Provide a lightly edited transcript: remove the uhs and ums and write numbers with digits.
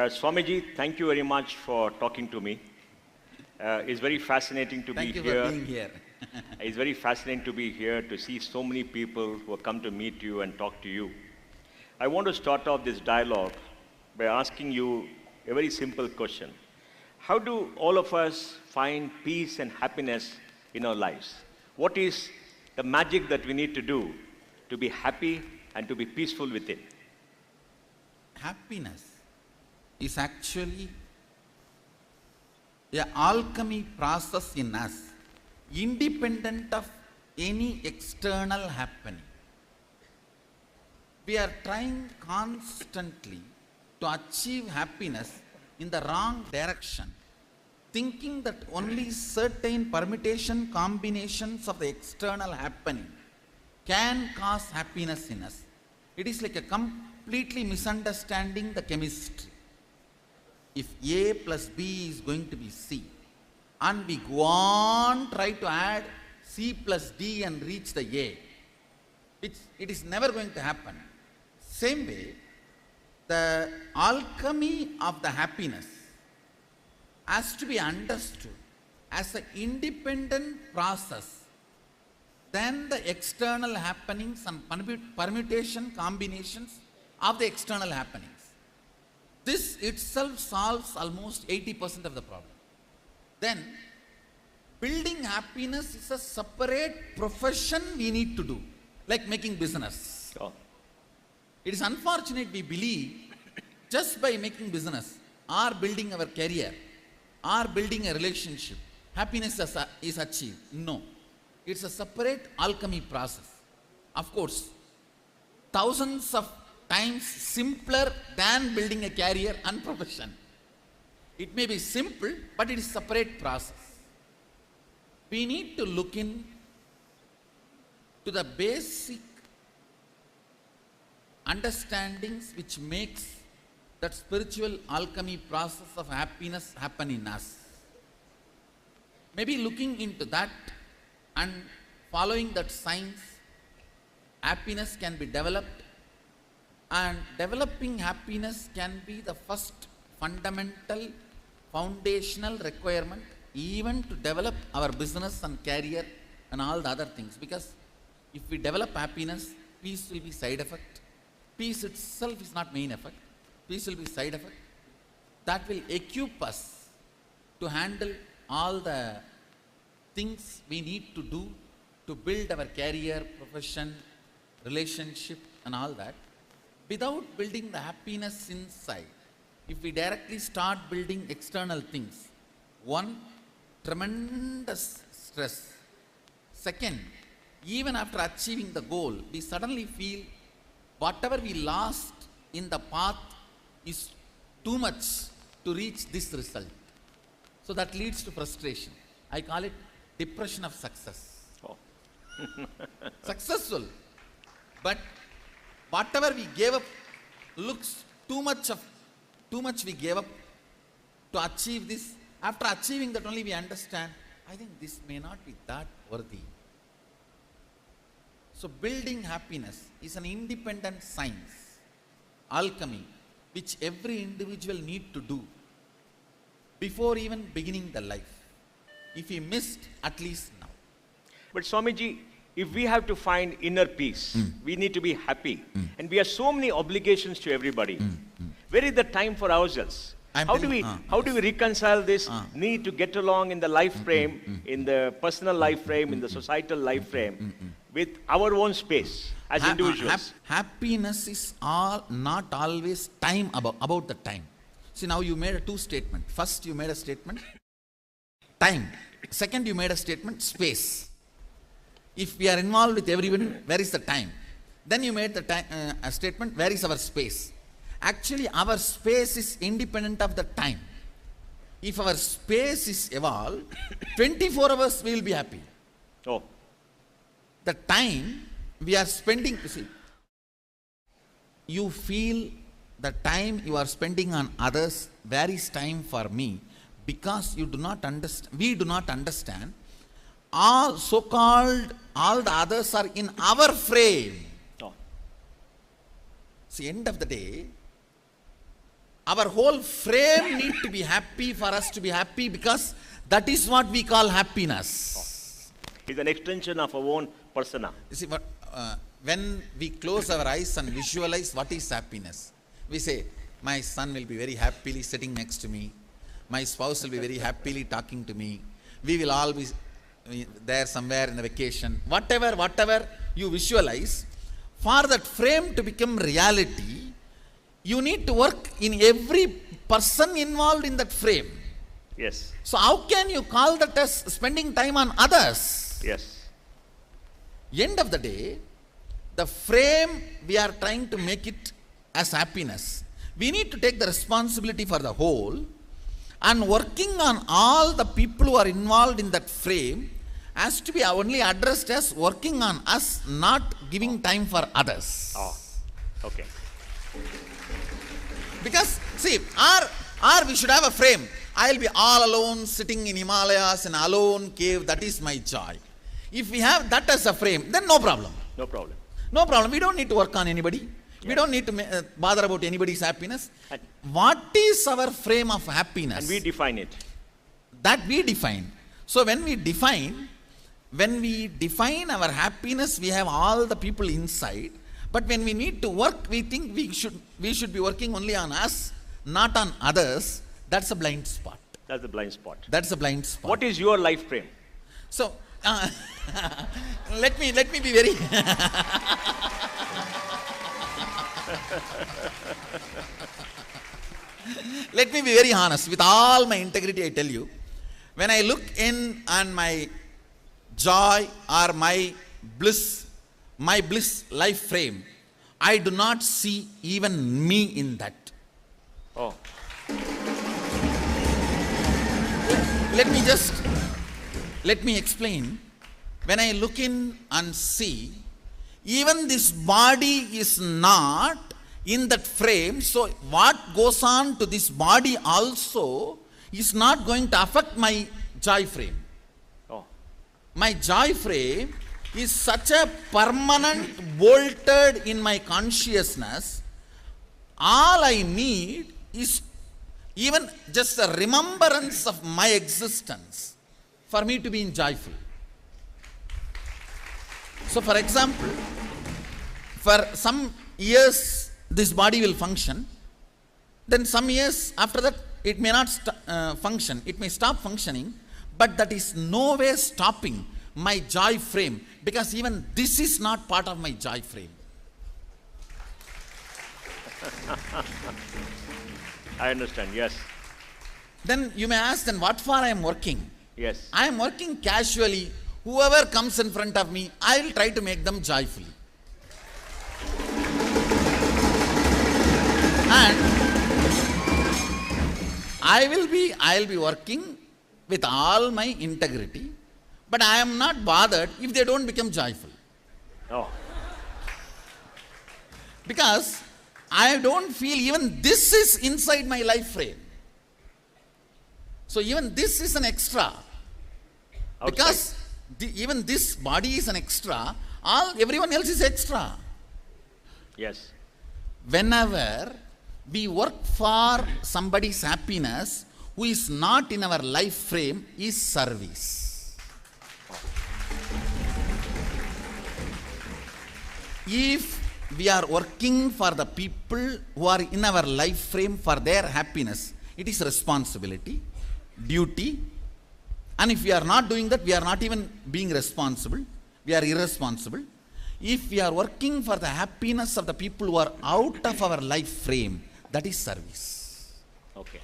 Swamiji, thank you very much for talking to me. It's very fascinating to be here. Thank you for being here. It's very fascinating to be here to see so many people who have come to meet you and talk to you. I want to start off this dialogue by asking you a very simple question. How do all of us find peace and happiness in our lives? What is the magic that we need to do to be happy and to be peaceful within? Happiness is actually an alchemy process in us, independent of any external happening. We are trying constantly to achieve happiness in the wrong direction, thinking that only certain permutation combinations of the external happening can cause happiness in us. It is like a completely misunderstanding the chemistry. If A plus B is going to be C, and we go on try to add C plus D and reach the A, it is never going to happen. Same way, the alchemy of the happiness has to be understood as an independent process than the external happenings and permutation combinations of the external happenings. This itself solves almost 80% of the problem. Then, building happiness is a separate profession we need to do, like making business. Oh. It is unfortunate we believe just by making business or building our career or building a relationship, happiness is achieved. No. It's a separate alchemy process. Of course, thousands of times simpler than building a career and profession. It may be simple, but it is a separate process. We need to look in to the basic understandings which makes that spiritual alchemy process of happiness happen in us. Maybe looking into that and following that science, happiness can be developed, and developing happiness can be the first fundamental, foundational requirement even to develop our business and career and all the other things. Because if we develop happiness, peace will be side effect. Peace itself is not main effect. Peace will be side effect. That will equip us to handle all the things we need to do to build our career, profession, relationship and all that. Without building the happiness inside, if we directly start building external things, one, tremendous stress. Second, even after achieving the goal, we suddenly feel whatever we lost in the path is too much to reach this result. So that leads to frustration. I call it depression of success. Oh. Successful, but whatever we gave up looks too much we gave up to achieve this. After achieving that only we understand, I think this may not be that worthy. So building happiness is an independent science, alchemy, which every individual need to do before even beginning the life. If he missed, at least now. But Swamiji, if we have to find inner peace, we need to be happy. And we have so many obligations to everybody. Where is the time for ourselves? How do we reconcile this need to get along in the life frame, in the personal life frame, in the societal life frame, with our own space as individuals? Happiness is not always time about the time. See, now you made two statements. First you made a statement, time. Second you made a statement, space. If we are involved with everyone, where is the time? Then you made the a statement, where is our space? Actually, our space is independent of the time. If our space is evolved, 24 hours we will be happy. Oh. The time we are spending, you see, you feel the time you are spending on others, where is time for me? Because you do not understand, we do not understand, all so-called, all the others are in our frame. Oh. See, end of the day, our whole frame need to be happy for us to be happy, because that is what we call happiness. It's an extension of our own persona. You see, when we close our eyes and visualize what is happiness, we say, my son will be very happily sitting next to me. My spouse will be very happily talking to me. We will all be there somewhere in the vacation. Whatever you visualize, for that frame to become reality, you need to work in every person involved in that frame. Yes. So how can you call that as spending time on others? Yes. End of the day, the frame we are trying to make it as happiness. We need to take the responsibility for the whole, and working on all the people who are involved in that frame has to be only addressed as working on us, not giving time for others. Oh, okay. Because, see, or we should have a frame. I'll be all alone sitting in Himalayas in a alone cave, that is my joy. If we have that as a frame, then no problem. No problem. No problem. We don't need to work on anybody. Yeah. We don't need to bother about anybody's happiness. What is our frame of happiness? And we define it. That we define. So when we define our happiness, we have all the people inside. But when we need to work, we think we should be working only on us, not on others. That's a blind spot. That's the blind spot. That's a blind spot. What is your life frame? So let me be very let me be very honest. With all my integrity, I tell you, when I look in on my joy or my bliss life frame, I do not see even me in that. Oh. Let me explain. When I look in and see, even this body is not in that frame, so what goes on to this body also is not going to affect my joy frame. Oh. My joy frame is such a permanent bolted in my consciousness. All I need is even just a remembrance of my existence for me to be joyful. So for example, for some years this body will function, then some years after that it may not function, it may stop functioning, but that is no way stopping my joy frame, because even this is not part of my joy frame. I understand, yes. Then you may ask, then what for I am working? Yes. I am working casually. Whoever comes in front of me, I will try to make them joyfully. And I will be working with all my integrity, but I am not bothered if they don't become joyful. Oh. Because I don't feel even this is inside my life frame. So even this is an extra. Outside. Because even this body is an extra, everyone else is extra. Yes. Whenever we work for somebody's happiness who is not in our life frame, is service. If we are working for the people who are in our life frame for their happiness, it is responsibility, duty. And if we are not doing that, we are not even being responsible. We are irresponsible. If we are working for the happiness of the people who are out of our life frame, that is service. Okay.